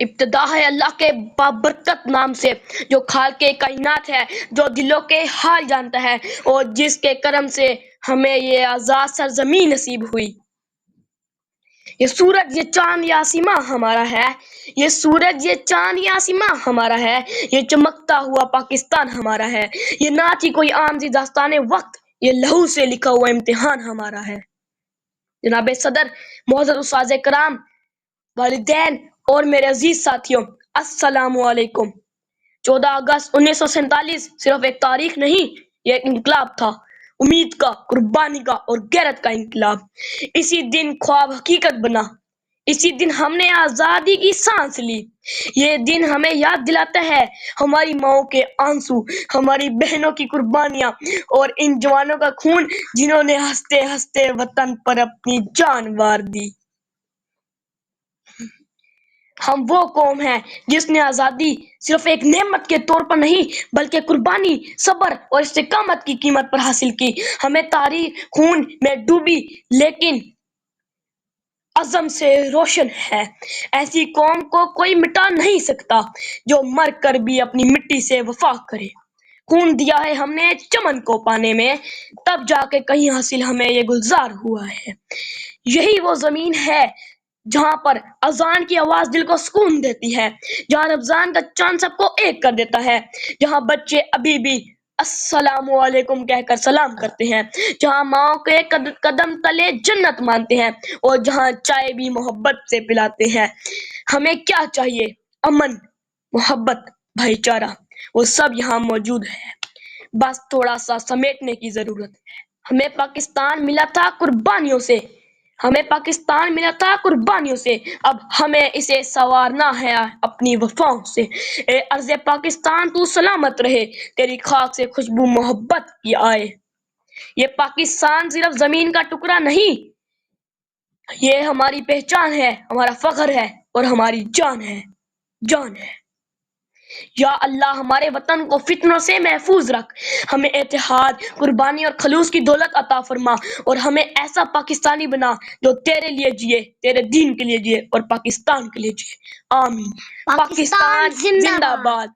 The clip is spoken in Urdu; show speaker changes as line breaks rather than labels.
ابتدا ہے اللہ کے بابرکت نام سے، جو خالق کائنات ہے، جو دلوں کے حال جانتا ہے، اور جس کے کرم سے ہمیں یہ آزاد سرزمین نصیب ہوئی۔ یہ سورج، یہ چاند، یہ آسماں ہمارا ہے، یہ سورج، یہ چاند، یہ آسماں ہمارا ہے، یہ چمکتا ہوا پاکستان ہمارا ہے، یہ نہ تھی کوئی عام سی داستان وقت، یہ لہو سے لکھا ہوا امتحان ہمارا ہے۔ جناب صدر، معزز استاذ کرام، والدین اور میرے عزیز ساتھیوں، السلام علیکم۔ 14 اگست 1947 صرف ایک تاریخ نہیں، یہ ایک انقلاب تھا، امید کا، قربانی کا اور غیرت کا انقلاب۔ اسی دن خواب حقیقت بنا، اسی دن ہم نے آزادی کی سانس لی۔ یہ دن ہمیں یاد دلاتا ہے ہماری ماؤں کے آنسو، ہماری بہنوں کی قربانیاں اور ان جوانوں کا خون جنہوں نے ہنستے ہنستے وطن پر اپنی جان وار دی۔ ہم وہ قوم ہیں جس نے آزادی صرف ایک نعمت کے طور پر نہیں بلکہ قربانی، صبر اور استقامت کی قیمت پر حاصل کی۔ ہمیں تاریخ خون میں ڈوبی لیکن عزم سے روشن ہے۔ ایسی قوم کو کوئی مٹا نہیں سکتا جو مر کر بھی اپنی مٹی سے وفا کرے۔ خون دیا ہے ہم نے چمن کو پانے میں، تب جا کے کہیں حاصل ہمیں یہ گلزار ہوا ہے۔ یہی وہ زمین ہے جہاں پر اذان کی آواز دل کو سکون دیتی ہے، جہاں رمضان کا چاند سب کو ایک کر دیتا ہے، جہاں بچے ابھی بھی السلام علیکم کہہ کر سلام کرتے ہیں، جہاں ماؤں کے قدم تلے جنت مانتے ہیں، اور جہاں چائے بھی محبت سے پلاتے ہیں۔ ہمیں کیا چاہیے؟ امن، محبت، بھائی چارہ، وہ سب یہاں موجود ہے، بس تھوڑا سا سمیٹنے کی ضرورت ہے۔ ہمیں پاکستان ملا تھا قربانیوں سے، ہمیں پاکستان ملا تھا قربانیوں سے، اب ہمیں اسے سنوارنا ہے اپنی وفاؤں سے۔ اے ارض پاکستان تو سلامت رہے، تیری خاک سے خوشبو محبت کی آئے۔ یہ پاکستان صرف زمین کا ٹکڑا نہیں، یہ ہماری پہچان ہے، ہمارا فخر ہے اور ہماری جان ہے، جان ہے۔ یا اللہ ہمارے وطن کو فتنوں سے محفوظ رکھ، ہمیں اتحاد، قربانی اور خلوص کی دولت عطا فرما، اور ہمیں ایسا پاکستانی بنا جو تیرے لیے جیے، تیرے دین کے لیے جیے اور پاکستان کے لیے جیے۔ آمین۔ پاکستان زندہ باد۔